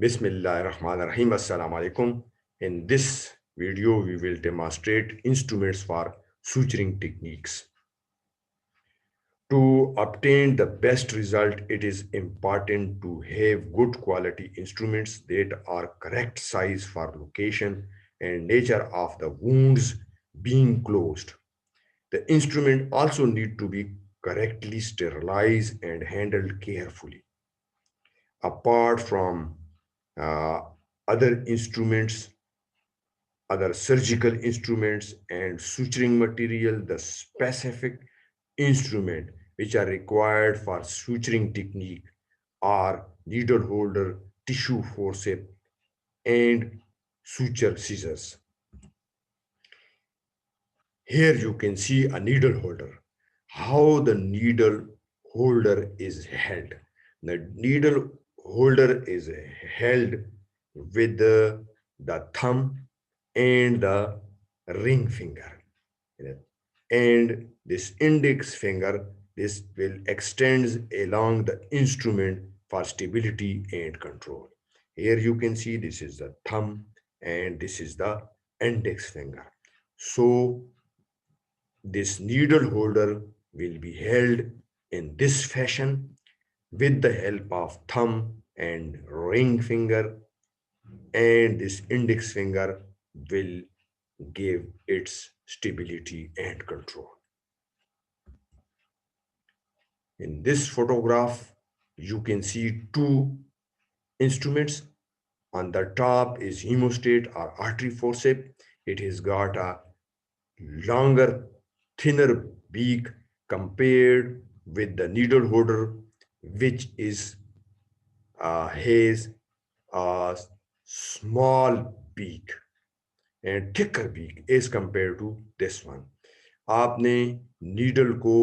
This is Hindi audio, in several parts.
Bismillahirrahmanirrahim. Assalamu alaikum. In this video, we will demonstrate instruments for suturing techniques. To obtain the best result, it is important to have good quality instruments that are correct size for location and nature of the wounds being closed. The instrument also need to be correctly sterilized and handled carefully. Apart from uh, other instruments, other surgical instruments and suturing material, the specific instrument which are required for suturing technique are needle holder, tissue forceps, and suture scissors. Here you can see a needle holder, how the needle holder is held. The needle holder is held with the thumb and the ring finger. And this index finger, this will extends along the instrument for stability and control. Here you can see this is the thumb and this is the index finger. So this needle holder will be held in this fashion with the help of thumb and ring finger, and this index finger will give its stability and control. In this photograph, you can see two instruments. On the top is hemostat or artery forceps. It has got a longer, thinner beak compared with the needle holder, which is has a small beak and thicker beak as compared to this one. आपने नीडल को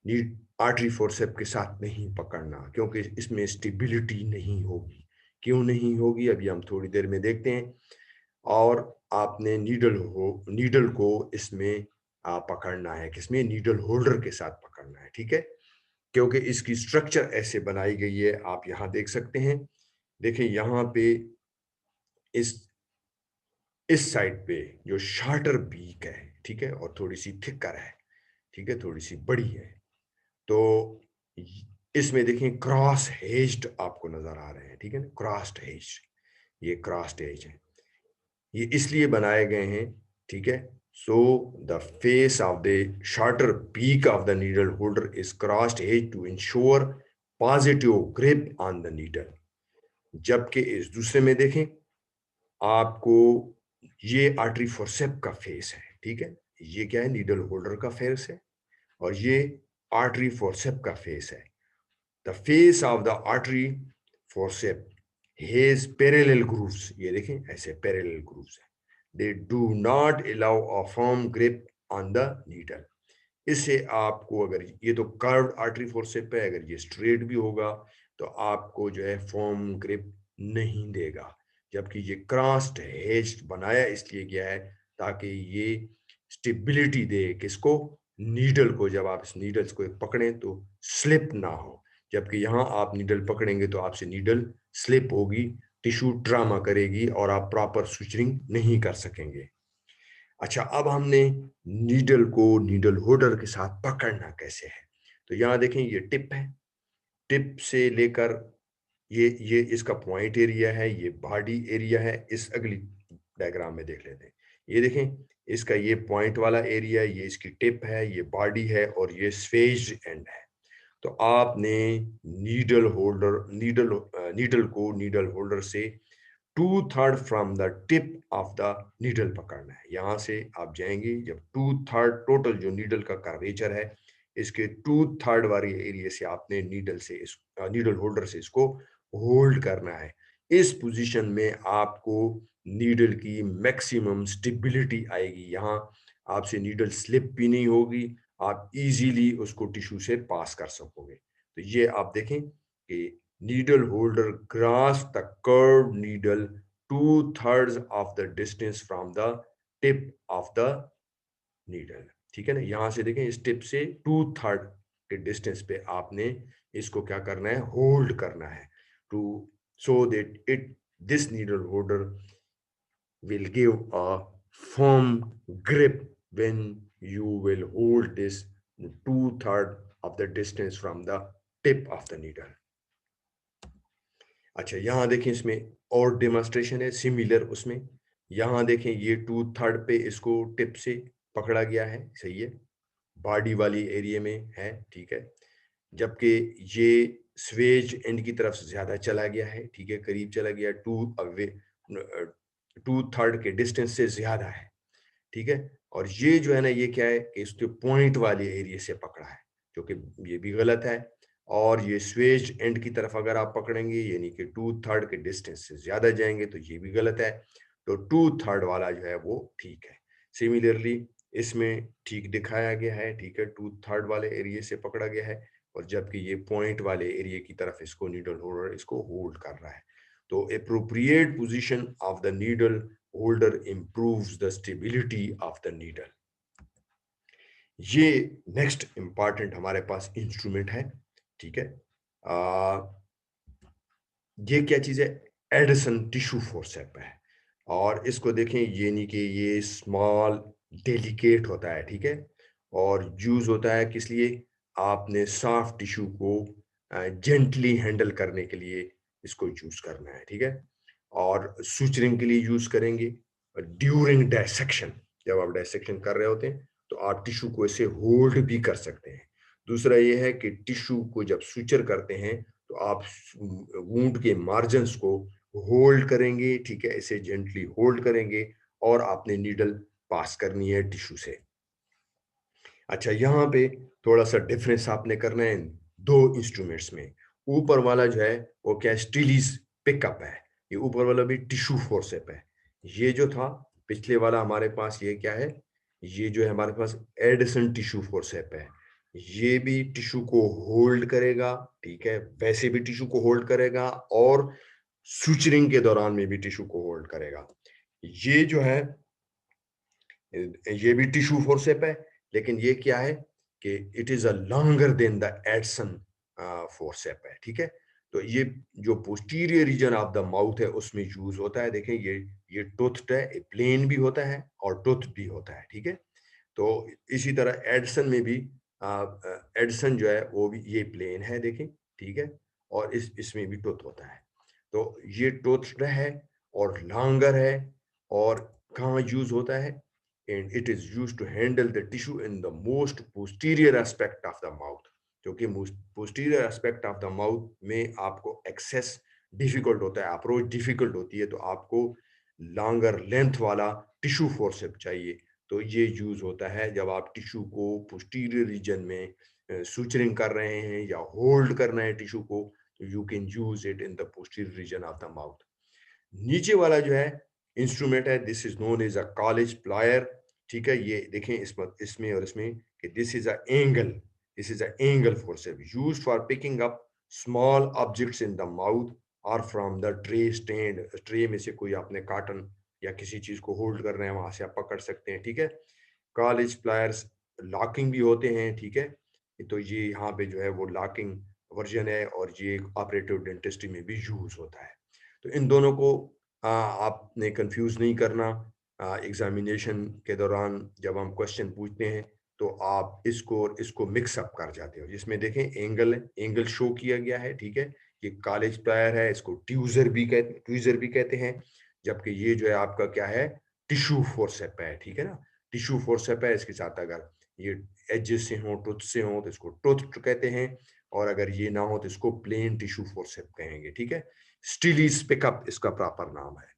नीड आर्टरी फोर्सेप के साथ नहीं पकड़ना, क्योंकि इसमें स्टेबिलिटी नहीं होगी. क्यों नहीं होगी अभी हम थोड़ी देर में देखते हैं. और आपने नीडल को इसमें पकड़ना है, किसमें, नीडल होल्डर के साथ पकड़ना है. ठीक है, क्योंकि इसकी स्ट्रक्चर ऐसे बनाई गई है, आप यहाँ देख सकते हैं. देखिए यहाँ पे इस साइड पे जो शार्टर बीक है, ठीक है, और थोड़ी सी थिकर है, ठीक है, थोड़ी सी बड़ी है. तो इसमें देखें क्रॉस हेज्ड आपको नजर आ रहे हैं, ठीक है ना, क्रॉस्ड हेज. ये क्रॉस्ड हेज है, ये इसलिए बनाए गए हैं, ठीक है. So the face of the shorter peak of the needle holder is crossed as to ensure positive grip on the needle. जबकि इस दूसरे में देखें आपको, ये आर्टरी फोर्सेप का फेस है, ठीक है. ये क्या है, नीडल होल्डर का फेस है, और ये आर्टरी फोर्सेप का फेस है. The face of the artery forcep has parallel grooves. ये देखें ऐसे पैरेलल ग्रूव्स है. They do not allow a firm grip on the needle. इससे आपको, अगर ये तो कर्व्ड आर्टरी फोर्सेप है, अगर ये स्ट्रेट भी होगा तो आपको जो है फर्म ग्रिप नहीं देगा. जबकि ये क्रॉस्ड हेज्ड बनाया इसलिए गया है ताकि ये स्टेबिलिटी दे किसको, नीडल को. जब आप इस नीडल्स को पकड़ें तो स्लिप ना हो, जबकि यहाँ आप नीडल पकड़ेंगे तो आपसे नीडल स्लिप होगी, टिश्यू ट्रामा करेगी और आप प्रॉपर सुचरिंग नहीं कर सकेंगे. अच्छा, अब हमने नीडल को नीडल होल्डर के साथ पकड़ना कैसे है. तो यहाँ देखें ये टिप है, टिप से लेकर ये इसका पॉइंट एरिया है, ये बॉडी एरिया है. इस अगली डायग्राम में देख लेते हैं. ये देखें इसका ये पॉइंट वाला एरिया, ये इसकी टिप है, ये बॉडी है, और ये स्फेज्ड एंड है. तो आपने नीडल को नीडल होल्डर से 2/3 from the tip of the needle पकड़ना है. यहाँ से आप जाएंगे, जब 2/3 टोटल जो नीडल का कर्वेचर है, इसके 2/3 वाली एरिया से आपने नीडल होल्डर से इसको होल्ड करना है. इस पोजीशन में आपको नीडल की मैक्सिमम स्टेबिलिटी आएगी. यहाँ आपसे नीडल स्लिप भी नहीं होगी, आप इजीली उसको टिश्यू से पास कर सकोगे. तो ये आप देखें कि needle holder grasp the curved needle 2/3 of the distance from the tip of the needle. ठीक है ना, यहां से देखें इस टिप से 2/3 के डिस्टेंस पे आपने इसको क्या करना है, होल्ड करना है, to so that it This needle holder will give a firm grip when you will hold this 2/3 of the distance from the tip of the needle. अच्छा, यहाँ देखें इसमें और डेमोन्स्ट्रेशन है सिमिलर उसमें। यहाँ देखें ये 2/3 पे इसको टिप से पकड़ा गया है, सही है। बॉडी वाली एरिया में है, ठीक है। जबकि ये स्वेज एंड की तरफ से ज़्यादा चला गया है, ठीक है, करीब चला गया, 2/3 के डिस्टेंस से ज़्यादा है, ठीक है। और ये जो है ना, ये क्या है कि इसके पॉइंट वाले एरिया से पकड़ा है, जो कि ये भी गलत है। और ये स्वेज एंड की तरफ अगर आप पकड़ेंगे, यानी कि 2/3 के डिस्टेंस से ज़्यादा जाएंगे, तो ये भी गलत है। तो 2/3 वाला जो है वो ठीक है। सिमिलरली इसमें ठीक दिखाया गया है, ठीक है, 2/3 वाले एरिया से पकड़ा गया है, और जबकि ये पॉइंट वाले एरिया की तरफ इसको नीडल होल्डर इसको होल्ड कर रहा है। तो appropriate position of the needle holder improves the stability of the needle. ये नेक्स्ट इंपॉर्टेंट हमारे पास इंस्ट्रूमेंट है, ठीक है। ये क्या चीज है? एडिसन टिश्यू फोर्सेप है। और इसको देखें, ये नहीं कि ये स्मॉल डेलिकेट होता है, ठीक है, और यूज होता है किस लिए? आपने सॉफ्ट टिश्यू को जेंटली हैंडल करने के लिए इसको यूज करना है, ठीक है। और सुचरिंग के लिए यूज करेंगे ड्यूरिंग डायसेक्शन। जब आप डायसेक्शन कर रहे होते हैं तो आप टिश्यू को ऐसे होल्ड भी कर सकते हैं। दूसरा ये है कि टिश्यू को जब सुचर करते हैं तो आप वूंड के मार्जिन्स को होल्ड करेंगे, ठीक है, ऐसे जेंटली होल्ड करेंगे, और आपने नीडल पास करनी है टिश्यू से। अच्छा, यहाँ पे थोड़ा सा डिफरेंस आपने करना है इन दो इंस्ट्रूमेंट्स में। ऊपर वाला जो है वो क्या है? स्टीलीज पिकअप है। ये ऊपर वाला भी टिश्यू फोर्सेप है। ये जो था पिछले वाला हमारे पास, ये क्या है? ये जो है हमारे पास एडिसन टिश्यू फोर्सेप है। ये भी टिश्यू को होल्ड करेगा, ठीक है, वैसे भी टिश्यू को होल्ड करेगा, और सुचरिंग के दौरान में भी टिश्यू को होल्ड करेगा। ये जो है ये भी टिश्यू फोर्सेप है, लेकिन ये क्या है कि it is a longer than the Edson forcep है, ठीक है। तो ये जो posterior region of the mouth है उसमें यूज होता है। देखें, ये टूथ है, प्लेन भी होता है और टूथ भी होता है, ठीक है। तो इसी तरह एडसन में भी एडसन जो है वो भी ये प्लेन है, देखें, ठीक है, और इसमें भी टूथ होता है। तो ये टूथ है और लॉन्गर है। और कहाँ यूज होता है? and it is used to handle the tissue in the most posterior aspect of the mouth, क्योंकि posterior aspect of the mouth में आपको एक्सेस डिफिकल्ट होता है, अप्रोच डिफिकल्ट होती है, तो आपको लॉन्गर लेंथ वाला टिश्यू फोर्सेप चाहिए। तो ये यूज होता है जब आप टिश्यू को पोस्टीरियर रीजन में सुचरिंग कर रहे हैं या होल्ड करना है टिश्यू को, तो you can use it in the posterior region of the mouth. नीचे वाला जो है इंस्ट्रूमेंट है, this is known as a college plier, ठीक है। ये देखें इसमें और इसमें कि this is a angle, this is a angle forcep used for picking up small objects in the mouth और from the tray stand. Tray में से कोई आपने कार्टन या किसी चीज को होल्ड कर रहे हैं, वहां से आप पकड़ सकते हैं, ठीक है। कॉलेज प्लायर्स लॉकिंग भी होते हैं, ठीक है। तो ये यहाँ पे जो है वो लॉकिंग वर्जन है, और ये ऑपरेटिव डेंटिस्ट्री में भी यूज होता है। तो इन दोनों को आपने कंफ्यूज नहीं करना। एग्जामिनेशन के दौरान जब हम क्वेश्चन पूछते हैं तो आप इसको और इसको मिक्सअप कर जाते हो। जिसमें देखें एंगल है, एंगल शो किया गया है, ठीक है। ये कॉलेज प्लायर है, इसको ट्यूजर भी कहते हैं। जबकि ये जो है आपका क्या है? टिश्यू फोर्सेप है, ठीक है ना। टिश्यू फोर्सेप है, इसके साथ अगर ये एजेस से हो, टूथ से हो, तो इसको टूथ कहते हैं, और अगर ये ना हो तो इसको प्लेन टिश्यू फोर्सेप कहेंगे, ठीक है। स्टिलीज पिकअप इसका प्रॉपर नाम है।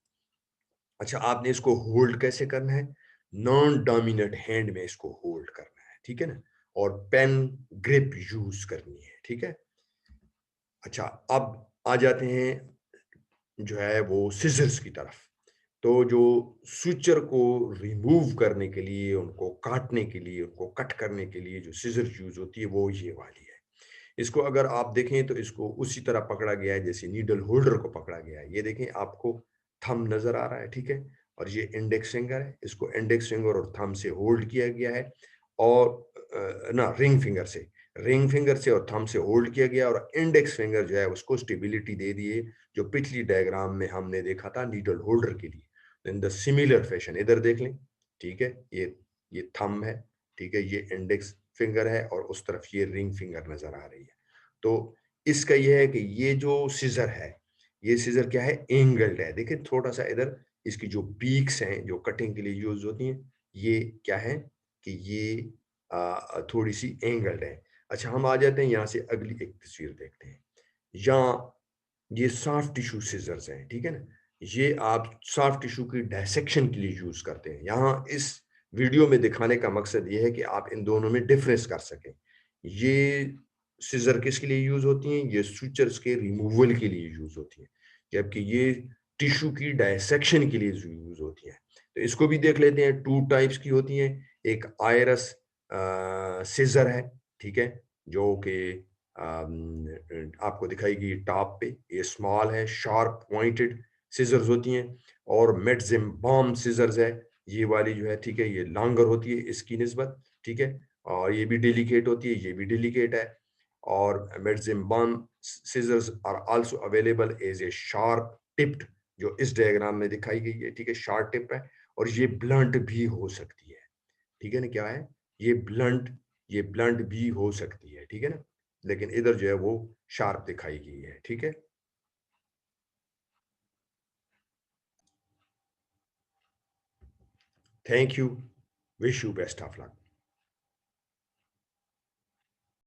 अच्छा, आपने इसको होल्ड कैसे करना है? नॉन डोमिनेंट हैंड में इसको होल्ड करना है, ठीक है ना, और पेन ग्रिप यूज करनी है, ठीक है। अच्छा, अब आ जाते हैं जो है वो सिजर्स की तरफ। तो जो सुचर को रिमूव करने के लिए, उनको काटने के लिए, उनको कट करने के लिए जो सिजर यूज होती है वो ये वाली है। इसको अगर आप देखें तो इसको उसी तरह पकड़ा गया है जैसे नीडल होल्डर को पकड़ा गया है। ये देखें, आपको थंब नजर आ रहा है, ठीक है, और ये इंडेक्स फिंगर है, इसको इंडेक्स फिंगर और थंब से होल्ड किया गया है, और ना रिंग फिंगर से, रिंग फिंगर से और थंब से होल्ड किया गया और इंडेक्स फिंगर जो है उसको स्टेबिलिटी दे दिए, जो पिछली डायग्राम में हमने देखा था नीडल होल्डर के लिए। इन द सिमिलर फैशन इधर देख लें, ठीक है, ये थंब है, ठीक है, ये इंडेक्स फिंगर है और उस तरफ ये रिंग फिंगर नजर आ रही है। तो इसका ये है कि ये जो सीजर है, ये सीजर क्या है, एंगल्ड है। देखिए थोड़ा सा इधर इसकी जो बीक्स हैं जो कटिंग के लिए यूज होती हैं, ये क्या है कि ये थोड़ी सी एंगल्ड है। अच्छा, हम आ जाते हैं यहाँ से अगली एक तस्वीर देखते हैं। यहाँ ये सॉफ्ट टिश्यू सीजर्स हैं, ठीक है ना, ये आप सॉफ्ट टिश्यू की डायसेक्शन के लिए यूज करते हैं। यहाँ इस वीडियो में दिखाने का मकसद ये है कि आप इन दोनों में डिफरेंस कर सकें। ये सीजर किसके लिए यूज होती हैं, ये सुचर्स के रिमूवल के लिए यूज होती हैं, जबकि ये टिश्यू की डायसेक्शन के लिए यूज होती हैं। तो इसको भी देख लेते हैं, टू टाइप्स की होती हैं। एक आयरस सीजर है, ठीक है, जो कि आपको दिखाएगी टॉप पे, ये स्मॉल है, शार्प पॉइंटेड सीजर्स होती हैं। और मेडजिम बॉम सीजर्स है, ये वाली जो है, ठीक है, ये लॉन्गर होती है इसकी निस्बत, ठीक है, और ये भी डेलिकेट होती है, ये भी डेलिकेट है। और Metzenbaum scissors are also available as a sharp tipped, जो इस डायग्राम में दिखाई गई है, ठीक है, शार्प टिप है। और ये ब्लंट भी हो सकती है, ठीक है ना, क्या है, ये ब्लंट, ये ब्लंट भी हो सकती है, ठीक है ना, लेकिन इधर जो है वो शार्प दिखाई गई है, ठीक है। Thank you, wish you best of luck.